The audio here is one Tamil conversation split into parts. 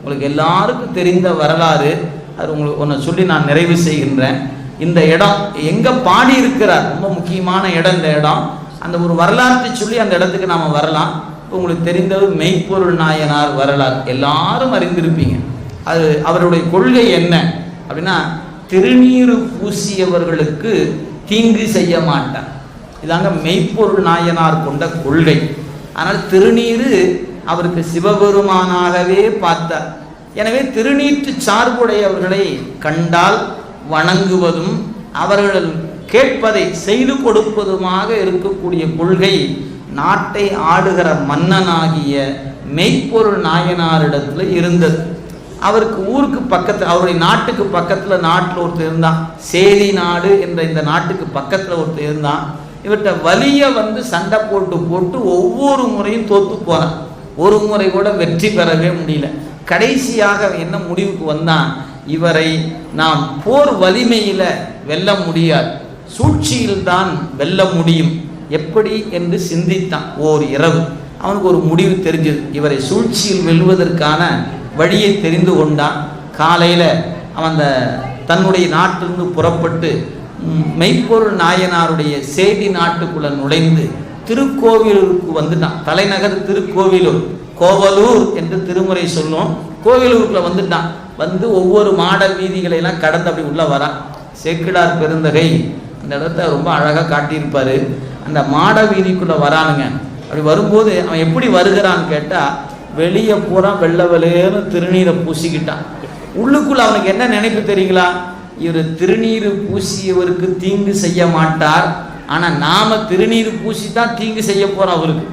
உங்களுக்கு எல்லாருக்கும் தெரிந்த வரலாறு. அது உங்களுக்கு ஒன்று சொல்லி நான் நிறைவு செய்கின்றேன். இந்த இடம் எங்கே பாடி இருக்கிறார், ரொம்ப முக்கியமான இடம் இந்த இடம். அந்த ஒரு வரலாற்றை சொல்லி அந்த இடத்துக்கு நாம் வரலாம். இப்போ உங்களுக்கு தெரிந்தது மெய்ப்பொருள் நாயனார் வரலாறு எல்லாரும் அறிந்திருப்பீங்க. அது அவருடைய கொள்கை என்ன அப்படின்னா, திருநீறு பூசியவர்களுக்கு தீங்கு செய்ய மாட்டார். இதாங்க மெய்ப்பொருள் நாயனார் கொண்ட கொள்கை. ஆனால் திருநீறு அவருக்கு சிவபெருமானாகவே பார்த்தார். எனவே திருநீற்று சார்புடையவர்களை கண்டால் வணங்குவதும் அவர்கள் கேட்பதை செய்து கொடுப்பதுமாக இருக்கக்கூடிய கொள்கை நாட்டை ஆடுகிற மன்னனாகிய மெய்ப்பொருள் நாயனாரிடத்தில் இருந்தது. அவருக்கு ஊருக்கு பக்கத்தில், அவருடைய நாட்டுக்கு பக்கத்தில் நாட்டில் ஒருத்தர் இருந்தான். சேதி நாடு என்ற இந்த நாட்டுக்கு பக்கத்தில் ஒருத்தர் இருந்தான். இவர்கிட்ட வலிய சண்டை போட்டு ஒவ்வொரு முறையும் தோத்து போகிறான். ஒரு முறை கூட வெற்றி பெறவே முடியல. கடைசியாக என்ன முடிவுக்கு வந்தான், இவரை நாம் போர் வலிமையில் வெல்ல முடியாது, சூழ்ச்சியில் தான் வெல்ல முடியும். எப்படி என்று சிந்தித்தான். ஓர் இரவு அவனுக்கு ஒரு முடிவு தெரிஞ்சது. இவரை சூழ்ச்சியில் வெல்வதற்கான வழியை தெரிந்து கொண்டான். காலையில் அவன் தன்னுடைய நாட்டிலிருந்து புறப்பட்டு மெய்ப்பொருள் நாயனாருடைய சேதி நாட்டுக்குள்ள நுழைந்து திருக்கோவிலூருக்கு வந்துட்டான். தலைநகர் திருக்கோவிலூர், கோவலூர் என்று திருமுறை சொல்லும். கோவிலூருக்குள்ள வந்துட்டான். ஒவ்வொரு மாட வீதிகளையெல்லாம் கடந்து அப்படி உள்ள வரான். சேக்கிழார் பெருந்தகை அந்த இடத்த ரொம்ப அழகாக காட்டியிருப்பார். அந்த மாட வீதிக்குள்ள வரானுங்க. அப்படி வரும்போது அவன் எப்படி வருகிறான்னு கேட்டால், வெளியே பூரா வெள்ளை வெள்ளையேன்னு திருநீரை பூசிக்கிட்டான். உள்ளுக்குள்ள அவனுக்கு என்ன நினைப்பு தெரியுங்களா, இவர் திருநீர் பூசியவருக்கு தீங்கு செய்ய மாட்டார், ஆனால் நாம திருநீர் பூசி தான் தீங்கு செய்ய போகிறோம் அவருக்கு.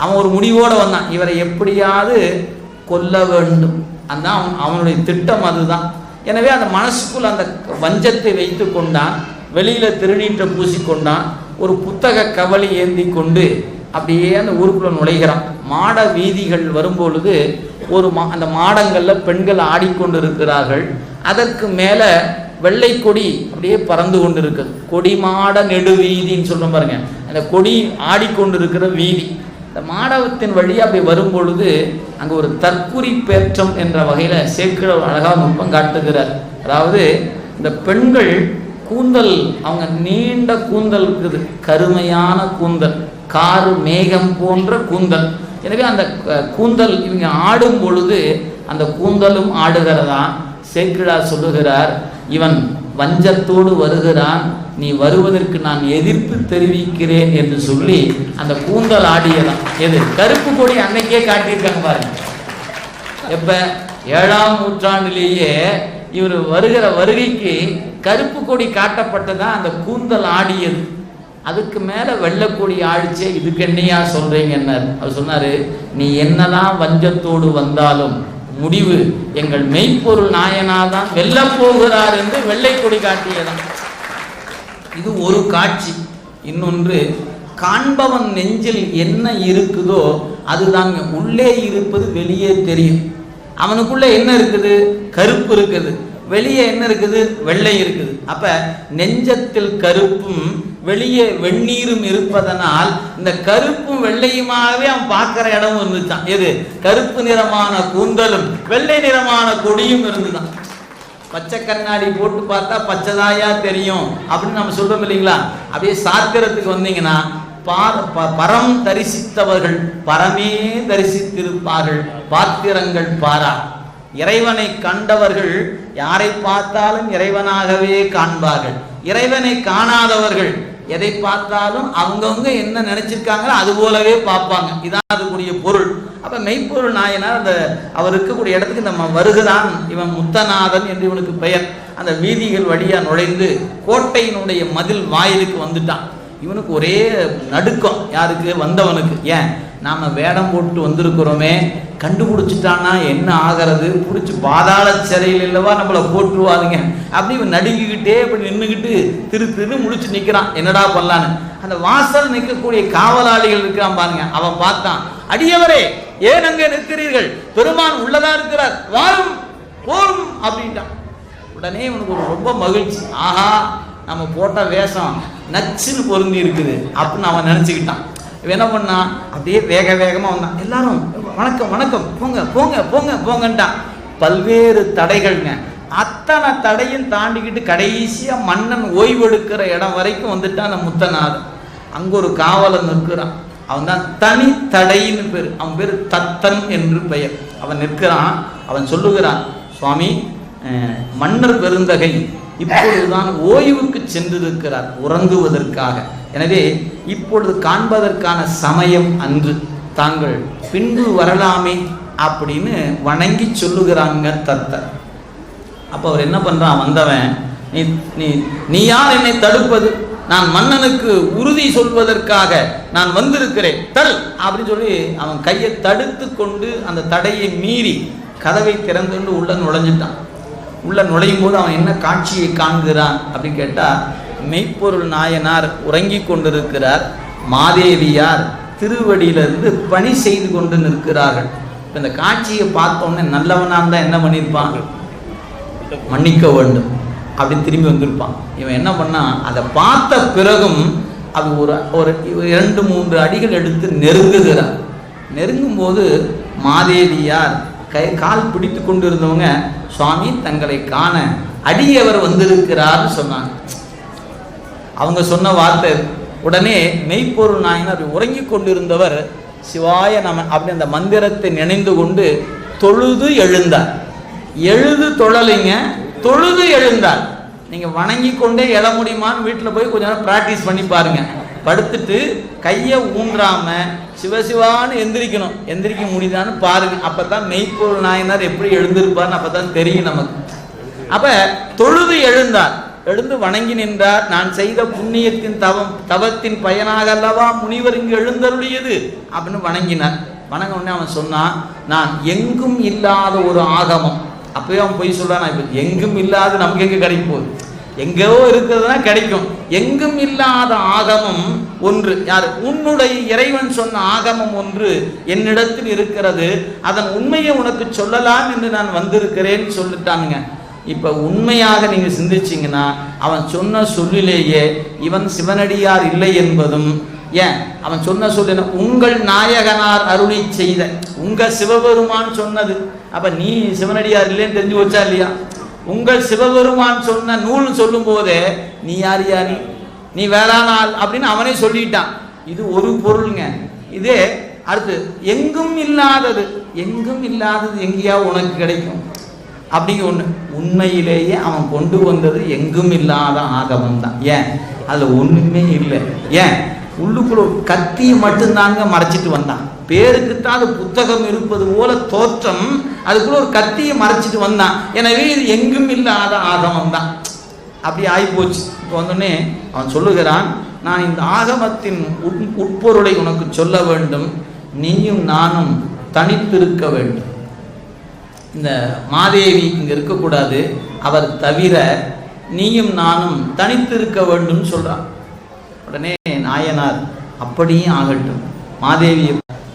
அவன் ஒரு முடிவோடு வந்தான், இவரை எப்படியாவது கொல்ல வேண்டும். அதான் அவனுடைய திட்டம் அதுதான். எனவே அந்த மனசுக்குள் அந்த வஞ்சத்தை வைத்து கொண்டான். வெளியில் திருநீற்றை பூசிக்கொண்டான். ஒரு புத்தக கவலை ஏந்தி கொண்டு அப்படியே அந்த ஊருக்குள்ள நுழைகிறான். மாட வீதிகள் வரும்பொழுது அந்த மாடங்களில் பெண்கள் ஆடிக்கொண்டு இருக்கிறார்கள். அதற்கு மேலே வெள்ளை கொடி அப்படியே பறந்து கொண்டு இருக்குது. கொடி மாட நெடு வீதின்னு சொல்ற பாருங்க, அந்த கொடி ஆடிக்கொண்டிருக்கிற வீதி. இந்த மாடவத்தின் வழியாக அப்படி வரும்பொழுது அங்கே ஒரு தற்குறி பேற்றம் என்ற வகையில் சேக்கிழார் அழகாக நுட்பம் காட்டுகிறார். அதாவது இந்த பெண்கள் கூந்தல், அவங்க நீண்ட கூந்தல் இருக்குது, கருமையான கூந்தல், காரு மேகம் போன்ற கூந்தல். எனவே அந்த கூந்தல் இவங்க ஆடும் பொழுது அந்த கூந்தலும் ஆடுகிறதா. சேக்கிழார் சொல்லுகிறார், இவன் வஞ்சத்தோடு வருகிறான், நீ வருவதற்கு நான் எதிர்ப்பு தெரிவிக்கிறேன் என்று சொல்லி அந்த கூந்தல் ஆடியதான். எது கருப்பு கொடி அன்னைக்கே காட்டியிருக்காங்க பாருங்க. எப்ப 7ஆம் நூற்றாண்டிலேயே இவர் வருகிற வருகைக்கு கருப்பு கொடி காட்டப்பட்டதான் அந்த கூந்தல் ஆடியது. அதுக்கு மேல வெள்ளக்கொடி ஆடிச்சே, இதுக்கு என்னையா சொல்றீங்கன்னார். அவர் சொன்னாரு, நீ என்னதான் வஞ்சத்தோடு வந்தாலும் முடிவு எங்கள் மெய்ப்பொருள் நாயனாதான் வெல்ல போகிறார் என்று வெள்ளை கொடி காட்டியதான். இது ஒரு காட்சி. இன்னொன்று, காண்பவன் நெஞ்சில் என்ன இருக்குதோ அதுதாங்க உள்ளே இருப்பது வெளியே தெரியும். அவனுக்குள்ள என்ன இருக்குது, கருப்பு இருக்குது, வெளியே என்ன இருக்குது, வெள்ளை இருக்குது. அப்ப நெஞ்சத்தில் கருப்பும் வெளியே வெந்நீரும் இருப்பதனால் இந்த கருப்பும் வெள்ளையுமாகவே அவன் பார்க்கிற இடம் இருந்துச்சான். எது, கருப்பு நிறமான கூந்தலும் வெள்ளை நிறமான கொடியும் இருந்துதான். பச்சை கண்ணாடி போட்டு பார்த்தா பச்சைதாயா தெரியும் அப்படின்னு நம்ம சொல்றோம் இல்லைங்களா. அப்படியே சாத்திரத்துக்கு வந்தீங்கன்னா பரம் தரிசித்தவர்கள் பரமே தரிசித்திருப்பார்கள், பாத்திரங்கள் பாரா. இறைவனை கண்டவர்கள் யாரை பார்த்தாலும் இறைவனாகவே காண்பார்கள். இறைவனை காணாதவர்கள் எதை பார்த்தாலும் அவங்கவுங்க என்ன நினைச்சிருக்காங்களோ அது போலவே பார்ப்பாங்க. இதான் அதுக்குரிய பொருள். அப்ப மெய்ப்பொருள் நாயனார் அந்த அவர் இருக்கக்கூடிய இடத்துக்கு நம்ம வருகிறான். இவன் முத்தநாதன் என்று இவனுக்கு பெயர். அந்த வீதிகள் வழியா நுழைந்து கோட்டையினுடைய மதில் வாயிலுக்கு வந்துட்டான். இவனுக்கு ஒரே நடுக்கம். யாருக்கு, வந்தவனுக்கு. ஏன், நாம வேடம் போட்டு வந்திருக்கிறோமே, கண்டுபிடிச்சிட்டான்னா என்ன ஆகிறது, பிடிச்சி பாதாள சிறையில் இல்லவா நம்மளை போட்டுருவாருங்க அப்படி இவன் நடுங்கிக்கிட்டே அப்படி நின்றுக்கிட்டு திரு முடிச்சு நிற்கிறான். என்னடா பண்ணலான்னு அந்த வாசல் நிற்கக்கூடிய காவலாளிகள் இருக்கிறான் பாருங்க. அவன் பார்த்தான், அடியவரே ஏன் அங்கே நிற்கிறீர்கள், பெருமான் உள்ளதா இருக்கிறார், வாரும் போரும் அப்படின்ட்டான். உடனே இவனுக்கு ஒரு ரொம்ப மகிழ்ச்சி. ஆஹா, நம்ம போட்ட வேஷம் நச்சுன்னு பொருந்தி இருக்குது அப்படின்னு அவன் நினச்சிக்கிட்டான். என்ன பண்ணான், அப்படியே வேகமாக வந்தான். எல்லாரும் வணக்கம் வணக்கம், போங்க போங்க போங்க போங்கன்ட்டான். பல்வேறு தடைகள்ங்க. அத்தனை தடையும் தாண்டிக்கிட்டு கடைசியா மன்னன் ஓய்வெடுக்கிற இடம் வரைக்கும் வந்துட்டான் அந்த முத்தநாதன். அங்க ஒரு காவலன் நிற்கிறான். அவன் தான் தனி தடைன்னு பேர். அவன் பேர் தத்தன் என்று பெயர். அவன் நிற்கிறான். அவன் சொல்லுகிறான், சுவாமி, மன்னர் பெருந்தகை இப்பொழுதுதான் ஓய்வுக்கு சென்றிருக்கிறார் உறங்குவதற்காக. எனவே இப்பொழுது காண்பதற்கான சமயம் அன்று, தாங்கள் பின்பு வரலாமே அப்படின்னு வணங்கி சொல்லுகிறாங்க தத்தர். அப்போ அவர் என்ன பண்றான், வந்தவன், நீ யார் என்னை தடுப்பது? நான் மன்னனுக்கு உறுதி சொல்வதற்காக நான் வந்திருக்கிறேன், தல் அப்படின்னு சொல்லி அவன் கையை தடுத்து கொண்டு அந்த தடையை மீறி கதவை திறந்து உள்ள நுழைஞ்சிட்டான். உள்ள நுழையும் போது அவன் என்ன காட்சியை காண்கிறான் அப்படின்னு கேட்டா, மெய்ப்பொருள் நாயனார் உறங்கி கொண்டிருக்கிறார், மாதேவியார் திருவடியிலிருந்து பணி செய்து கொண்டு நிற்கிறார்கள். இந்த காட்சியை பார்த்தோன்னே நல்லவனா இருந்தா என்ன பண்ணியிருப்பாங்க, மன்னிக்க வேண்டும் அப்படின்னு திரும்பி வந்திருப்பான். இவன் என்ன பண்ணா, அதை பார்த்த பிறகும் அது ஒரு 2-3 அடிகள் எடுத்து நெருங்குகிறார். நெருங்கும் போது மாதேவியார் கால் பிடித்து கொண்டு இருந்தவங்க, சுவாமி தங்களை காண அடியவர் வந்திருக்கிறார்னு சொன்னாங்க. அவங்க சொன்ன வார்த்தை. உடனே மெய்ப்பொருள் நாயனார் உறங்கி கொண்டிருந்தவர் சிவாய நம அப்படி அந்த மந்திரத்தை நினைந்து கொண்டு தொழுது எழுந்தார். எழுது தொழலைங்க, தொழுது எழுந்தார். நீங்க வணங்கி கொண்டே எழ முடியுமான்னு வீட்டில் போய் கொஞ்ச நேரம் பிராக்டிஸ் பண்ணி பாருங்க. படுத்துட்டு கையை ஊன்றாம சிவசிவான்னு எந்திரிக்கணும். எந்திரிக்க முடியுதான்னு பாருங்க. அப்பதான் மெய்ப்பொருள் நாயனார் எப்படி எழுந்திருப்பார்னு அப்பதான் தெரியும் நமக்கு. அப்ப தொழுது எழுந்தார். எழுந்து வணங்கி நின்றார். நான் செய்த புண்ணியத்தின் தவத்தின் பயனாக அல்லவா முனிவர் இங்கு எழுந்தருளியது அப்படின்னு வணங்கினார். வணங்க உடனே அவன் சொன்னான், நான் எங்கும் இல்லாத ஒரு ஆகமம். அப்பவே அவன் போய் சொல்றான், இப்ப எங்கும் இல்லாத நமக்கு எங்க கிடைக்கும் போகுது, எங்கோ இருக்கிறதுனா கிடைக்கும். எங்கும் இல்லாத ஆகமம் ஒன்று, யாரு, உன்னுடைய இறைவன் சொன்ன ஆகமம் ஒன்று என்னிடத்தில் இருக்கிறது, அதன் உண்மையை உனக்கு சொல்லலாம் என்று நான் வந்திருக்கிறேன்னு சொல்லிட்டானுங்க. இப்ப உண்மையாக நீங்க சிந்திச்சீங்கன்னா அவன் சொன்ன சொல்லிலேயே இவன் சிவனடியார் இல்லை என்பதும், ஏன் அவன் சொன்ன சொல்ல உங்கள் நாயகனார் அருளி செய்த, உங்க சிவபெருமான் சொன்னது, அப்ப நீ சிவனடியார் இல்லைன்னு தெரிஞ்சு வச்சா இல்லையா? உங்கள் சிவபெருமான் சொன்ன நூல் சொல்லும் போதே நீ யார் யார், நீ வேளாண் ஆள் அப்படின்னு அவனே சொல்லிட்டான். இது ஒரு பொருளுங்க. இதே அடுத்து எங்கும் இல்லாதது, எங்கும் இல்லாதது எங்கேயா உனக்கு கிடைக்கும் அப்படிங்க ஒண்ணு. உண்மையிலேயே அவன் கொண்டு வந்தது எங்கும் இல்லாத ஆகமம் தான். ஏன் அதுல ஒண்ணுமே இல்லை. ஏன் உள்ளுக்குள்ள கத்தியை மட்டும்தாங்க மறைச்சிட்டு வந்தான். பேருக்குத்தான் அது புத்தகம் இருப்பது போல தோற்றம், அதுக்குள்ள ஒரு கத்தியை மறைச்சிட்டு வந்தான். எனவே இது எங்கும் இல்லாத ஆகமம் தான். அப்படி ஆகிப்போச்சு. இப்போ வந்தோடனே அவன் சொல்லுகிறான், நான் இந்த ஆகமத்தின் உட்பொருளை உனக்கு சொல்ல வேண்டும், நீயும் நானும் தனித்திருக்க வேண்டும். இந்த மாதேவி இங்க இருக்கக்கூடாது, அவர் தவிர நீயும் நானும் தனித்திருக்க வேண்டும் சொல்றான். உடனே நாயனார் அப்படியே ஆகட்டும், மாதேவி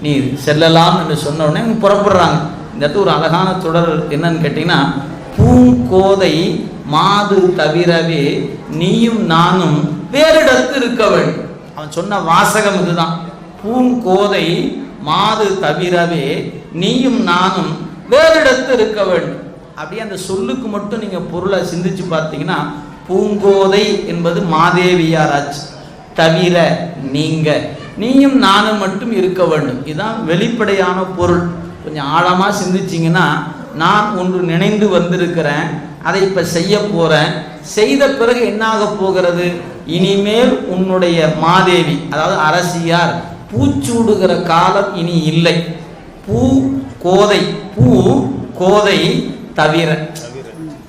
நீ செல்லலாம் என்று சொன்ன உடனே புறப்படுறாங்க. இந்த இடத்துல ஒரு அழகான தொடர் என்னன்னு கேட்டீங்கன்னா, பூங்கோதை மாது தவிரவே நீயும் நானும் வேறிடத்து இருக்க வேண்டும். அவன் சொன்ன வாசகம் இதுதான். பூங்கோதை மாது தவிரவே நீயும் நானும் வேறிடத்து இருக்க வேண்டும். அப்படியே அந்த சொல்லுக்கு மட்டும் நீங்க பொருளை சிந்திச்சு பார்த்தீங்கன்னா, பூங்கோதை என்பது மாதேவியாராச்சு, தவிர நீங்க, நீயும் நானும் மட்டும் இருக்க வேண்டும். இதுதான் வெளிப்படையான பொருள். கொஞ்சம் ஆழமா சிந்திச்சிங்கன்னா, நான் ஒன்று நினைந்து வந்திருக்கிறேன், அதை இப்ப செய்ய போறேன், செய்த பிறகு என்ன ஆக போகிறது, இனிமேல் உன்னுடைய மாதேவி அதாவது அரசியார் பூச்சூடுகிற காலம் இனி இல்லை. பூ கோதை, பூ கோதை தவிர,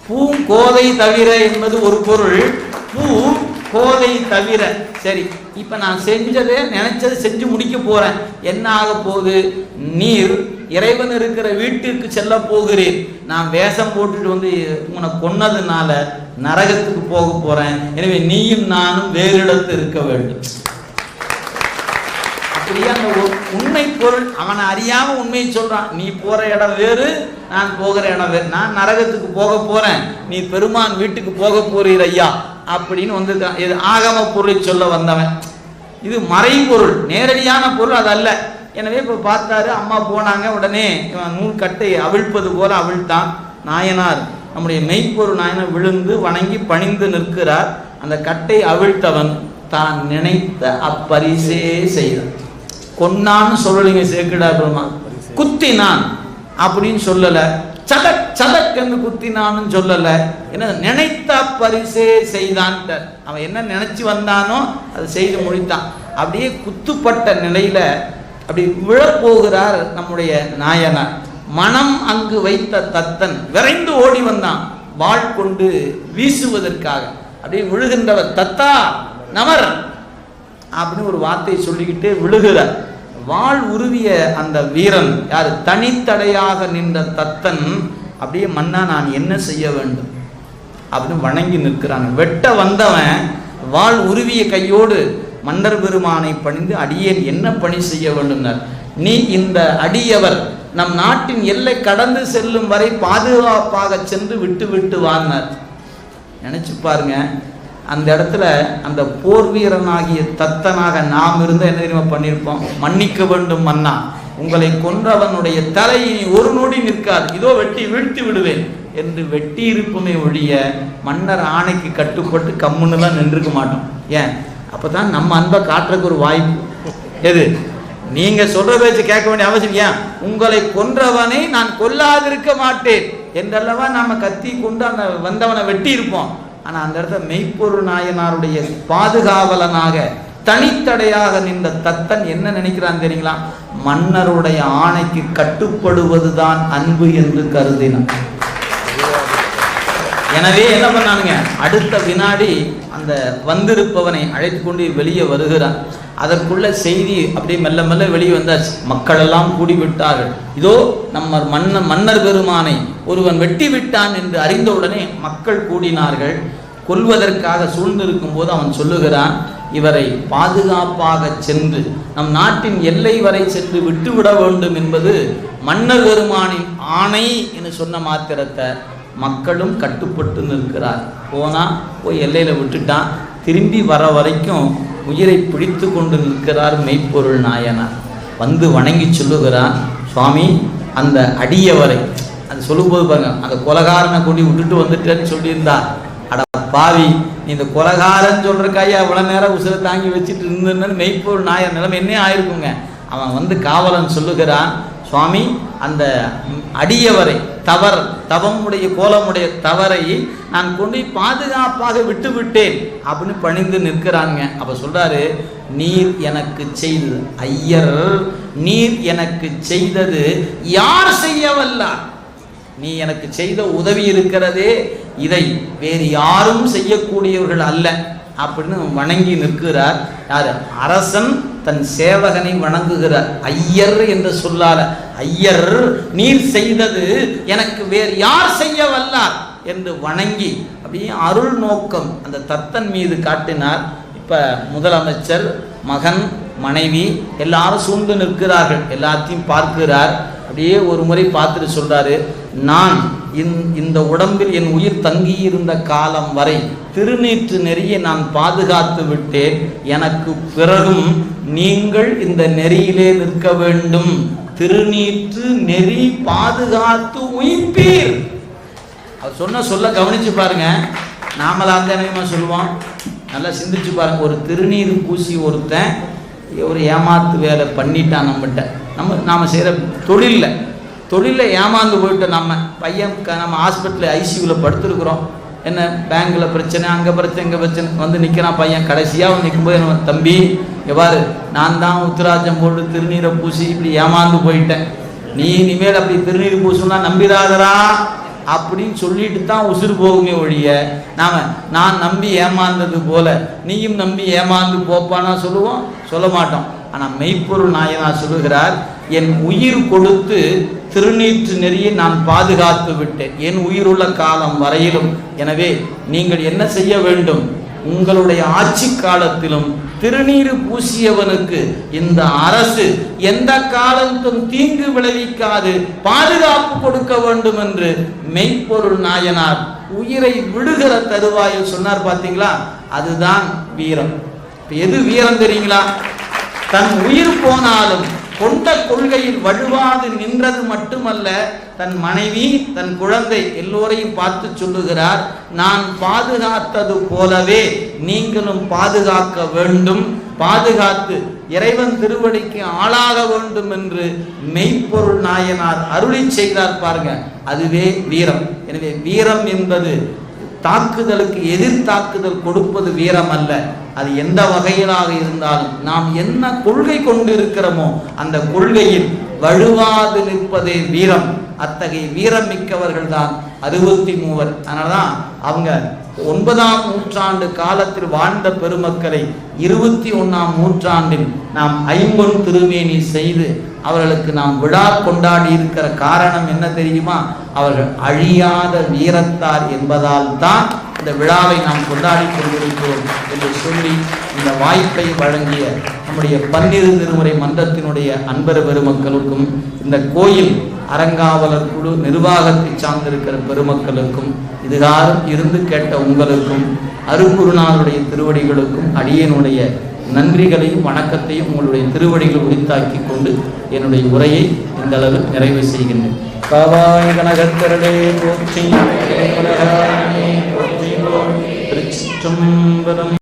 பூங்கோதை தவிர என்பது ஒரு பொருள், பூ கோதை தவிர. சரி, இப்ப நான் செஞ்சதை நினைச்சது செஞ்சு முடிக்க போறேன், என்ன ஆக போகுது, நீர் இறைவன் இருக்கிற வீட்டிற்கு செல்ல போகிறேன், நான் வேஷம் போட்டுட்டு வந்து உன்னை கொன்னதுனால நரகத்துக்கு போக போறேன், எனவே நீயும் நானும் வேறு இடத்து இருக்க வேண்டும். அப்படியே அந்த உண்மை பொருள் அவனை அறியாம உண்மையை சொல்றான். நீ போற இடம் வேறு, நான் போகிற இடம் வேறு, நான் நரகத்துக்கு போக போறேன், நீ பெருமான் வீட்டுக்கு போக போறீர் ஐயா அப்படின்னு வந்திருக்கான். இது ஆகம பொருளை சொல்ல வந்தவன். இது மறைபொருள், நேரடியான பொருள் அது அல்ல. எனவே இப்போ பார்த்தாரு, அம்மா போனாங்க, உடனே நூல் கட்டை அவிழ்ப்பது போல அவிழ்த்தான். நாயனார், நம்முடைய மெய்ப்பொருள் நாயனார் விழுந்து வணங்கி பணிந்து நிற்கிறார். அந்த கட்டை அவிழ்த்தவன் தான் நினைத்த அப்பரிசே செய்தான். கொன்னான்னு சொல்லலைங்க சேக்கிடார் பெருமான், குத்தினான் அப்படின்னு சொல்லல, சதக் சதக் என்று குத்தினான்னு சொல்லல, என்ன நினைத்த பரிசே செய்தான். அவன் என்ன நினைச்சு வந்தானோ அதை செய்து முடித்தான். அப்படியே குத்துப்பட்ட நிலையில அப்படி விழப்போகிறார் நம்முடைய நாயனார். மனம் அங்கு வைத்த தத்தன் விரைந்து ஓடி வந்தான், வாள் கொண்டு வீசுவதற்காக. அப்படியே விழுகின்றவர், தத்தா நமர் அப்படின்னு ஒரு வார்த்தை சொல்லிக்கிட்டு விழுகிறார். வாள் உருவிய அந்த வீரன் யாரு? தனித்தடையாக நின்ற தத்தன் அப்படியே, மன்னா நான் என்ன செய்ய வேண்டும் அப்படின்னு வணங்கி நிற்கிறான். வெட்ட வந்தவன் வாள் உருவிய கையோடு மன்னர் பெருமானை பணிந்து, அடியேன் என்ன பணி செய்ய வேண்டும்? நீ இந்த அடியவர் நம் நாட்டின் எல்லை கடந்து செல்லும் வரை பாதுகாப்பாக சென்று விட்டு விட்டு வாங்கினார். நினைச்சு பாருங்க, அந்த இடத்துல அந்த போர் வீரனாகிய தத்தனாக நாம் இருந்தால் என்ன தெரியுமா பண்ணியிருப்போம்? மன்னிக்க வேண்டும் மன்னா, உங்களை கொன்றவனுடைய தலை ஒரு நொடி நிற்காது, இதோ வெட்டி வீழ்த்தி விடுவேன் என்று வெட்டி இருப்புமே ஒழிய மன்னர் ஆணைக்கு கட்டுப்பட்டு கம்முன்னுலாம் நின்றுக்க மாட்டோம். ஏன்? அப்பதான் நம்ம அன்பை காட்டுறதுக்கு ஒரு வாய்ப்பு. எது? நீங்க சொல்ற பேச்சு கேட்க வேண்டிய அவசியம். ஏன்? உங்களை கொன்றவனை நான் கொல்லாதிருக்க மாட்டேன் என்றல்லவா நாம கத்தி கொண்டு அந்த வந்தவனை வெட்டி இருப்போம். ஆனா அந்த இடத்துல மெய்ப்பொருள் நாயனாருடைய பாதுகாவலனாக தனித்தடையாக நின்ற தத்தன் என்ன நினைக்கிறான் தெரியுங்களா? மன்னருடைய ஆணைக்கு கட்டுப்படுவதுதான் அன்பு என்று கருதினான். எனவே என்ன பண்ணானுங்க, அடுத்த வினாடி அந்த வந்திருப்பவனை அழைத்து கொண்டு வெளியே வருகிறான். அதற்குள்ள செய்தி அப்படியே மெல்ல மெல்ல வெளியே வந்தாச்சு. மக்கள் எல்லாம் கூடிவிட்டார்கள். இதோ நம்ம மன்னர் பெருமானை ஒருவன் வெட்டி விட்டான் என்று அறிந்தவுடனே மக்கள் கூடினார்கள். கொல்வதற்காக சூழ்ந்திருக்கும் போது அவன் சொல்லுகிறான், இவரை பாதுகாப்பாக சென்று நம் நாட்டின் எல்லை வரை சென்று விட்டுவிட வேண்டும் என்பது மன்னர் பெருமானின் ஆணை என்று சொன்ன மாத்திரத்தை மக்களும் கட்டுப்பட்டு நிற்கிறார். போய் எல்லையில விட்டுட்டான். திரும்பி வர வரைக்கும் உயிரை பிடித்து கொண்டு நிற்கிறார் மெய்ப்பொருள் நாயனார். வந்து வணங்கி சொல்லுகிறார், சுவாமி அந்த அடியவரை, அது சொல்லும்போது பாருங்க, அந்த கொலகாரனை கொண்டு விட்டுட்டு வந்துட்டேன்னு சொல்லியிருந்தார். அட பாவி, நீ இந்த கொலகாரன் சொல்ற கையா இவ்வளவு நேரம் உசுரை தாங்கி வச்சுட்டு இருந்தேன்னு மெய்ப்பொருள் நாயர் நிலைமை என்ன ஆயிருக்குங்க. அவன் வந்து காவலன் சொல்லுகிறான், சுவாமி அந்த அடியவரை தவமுடைய கோலமுடைய தவறை நான் கொண்டு பாதுகாப்பாக விட்டு விட்டேன் அப்படின்னு பணிந்து நிற்கிறாங்க. அப்ப சொல்றாரு, நீர் எனக்கு செய்தது ஐயர், நீர் எனக்கு செய்தது யார் செய்யவல்லார்? நீ எனக்கு செய்த உதவி இருக்கிறதே, இதை வேறு யாரும் செய்யக்கூடியவர்கள் அல்ல அப்படின்னு வணங்கி நிற்கிறார். யாரு? அரசன் தன் சேவகனை வணங்குகிறார். ஐயர் என்று சொல்லால, ஐயர் நீர் செய்தது எனக்கு வேறு யார் செய்ய வல்லார் என்று வணங்கி அப்படியே அருள் நோக்கம் அந்த தத்தன் மீது காட்டினார். இப்ப முதலமைச்சர், மகன், மனைவி எல்லாரும் சூழ்ந்து நிற்கிறார்கள். எல்லாத்தையும் பார்க்கிறார். அப்படியே ஒரு முறை பார்த்துட்டு சொல்றாரு, நான் இந்த உடம்பில் என் உயிர் தங்கியிருந்த காலம் வரை திருநீற்று நெறியை நான் பாதுகாத்து விட்டேன். எனக்கு பிறகும் நீங்கள் இந்த நெறியிலே நிற்க வேண்டும். திருநீற்று நெறி பாதுகாத்து உயிர்ப்பீர். அவர் சொல்ல கவனிச்சு பாருங்க. நாமளா அந்த சொல்லுவோம், நல்லா சிந்திச்சு பாருங்க. ஒரு திருநீர் பூசி ஒருத்தன் ஒரு ஏமாத்து வேலை பண்ணிட்டான் நம்மகிட்ட. நாம செய்கிற தொழிலில் ஏமாந்து போயிட்ட நம்ம பையன், நம்ம ஹாஸ்பிட்டலில் ஐசியூவில் படுத்துருக்குறோம். என்ன பேங்கில் பிரச்சனை, அங்கே பிரச்சனை, இங்கே பிரச்சனை வந்து நிற்கிறான் பையன். கடைசியாக நிற்கும்போது என்ன, தம்பி எவ்வாறு நான் தான் உத்திராஜம் போட்டு திருநீரை பூசி இப்படி ஏமாந்து போயிட்டேன், நீ இனிமேல் அப்படி திருநீர் பூசுனா நம்பிடாதரா அப்படின்னு சொல்லிட்டு தான் உசுறு போகுமே ஒழிய நான் நம்பி ஏமாந்தது போல நீயும் நம்பி ஏமாந்து போப்பானா சொல்லுவோம்? சொல்ல மாட்டோம். ஆனால் மெய்ப்பொருள் நாயனார் சொல்லுகிறார், என் உயிர் கொடுத்து திருநீற்று நெறியை நான் பாதுகாத்து விட்டேன் என் உயிருள்ள காலம் வரையிலும். எனவே நீங்கள் என்ன செய்ய வேண்டும்? உங்களுடைய ஆட்சி காலத்திலும் திருநீறு பூசியவனுக்கு இந்த அரசு எந்த காலத்தும் தீங்கு விளைவிக்காது பாதுகாப்பு கொடுக்க வேண்டும் என்று மெய்ப்பொருள் நாயனார் உயிரை விடுகிற தருவாயில் சொன்னார். பார்த்தீங்களா? அதுதான் வீரம். எது வீரம் தெரியுங்களா? தன் உயிர் போனாலும் கொண்ட கொள்கையில் வலுவாது நின்றது மட்டுமல்ல, தன் மனைவி தன் குழந்தை எல்லோரையும் பார்த்து சொல்லுகிறார், நான் பாதுகாத்தது போலவே நீங்களும் பாதுகாக்க வேண்டும், பாதுகாத்து இறைவன் திருவடிக்கு ஆளாக வேண்டும் என்று மெய்ப்பொருள் நாயனார் அருளி செய்தார். பாருங்க, அதுவே வீரம். எனவே வீரம் என்பது தாக்குதலுக்கு எதிர் தாக்குதல் கொடுப்பது வீரம் அல்ல. அது எந்த வகையிலாக இருந்தாலும் நாம் என்ன கொள்கை கொண்டிருக்கிறோமோ அந்த கொள்கையில் வலுவாது நிற்பதே வீரம். அத்தகைய வீரம் மிக்கவர்கள் தான் 63. அதனாலதான் அவங்க 9ஆம் நூற்றாண்டு காலத்தில் வாழ்ந்த பெருமக்களை 21ஆம் நூற்றாண்டில் நாம் ஐம்பொன் திருமேனி செய்து அவர்களுக்கு நாம் விழா கொண்டாடி இருக்கிற காரணம் என்ன தெரியுமா? அவர்கள் அழியாத வீரத்தார் என்பதால் தான் இந்த விழாவை நாம் கொண்டாடி கொண்டிருக்கிறோம் என்று சொல்லி இந்த வாய்ப்பை வழங்கிய நம்முடைய 12 திருமுறை மன்றத்தினுடைய அன்பர் பெருமக்களுக்கும், இந்த கோயில் அறங்காவலர் குழு நிர்வாகத்தை சார்ந்திருக்கிற பெருமக்களுக்கும், இதுகாரம் இருந்து கேட்ட உங்களுக்கும், அருக்குருநாதருடைய திருவடிகளுக்கும் அடியனுடைய நன்றிகளையும் வணக்கத்தையும் உங்களுடைய திருவடிகள் உரித்தாக்கி கொண்டு என்னுடைய உரையை இந்த அளவில் நிறைவு செய்கின்றேன். காவாய் கனகத்திரளே போற்றி, திருச்சிற்றம்பலம்.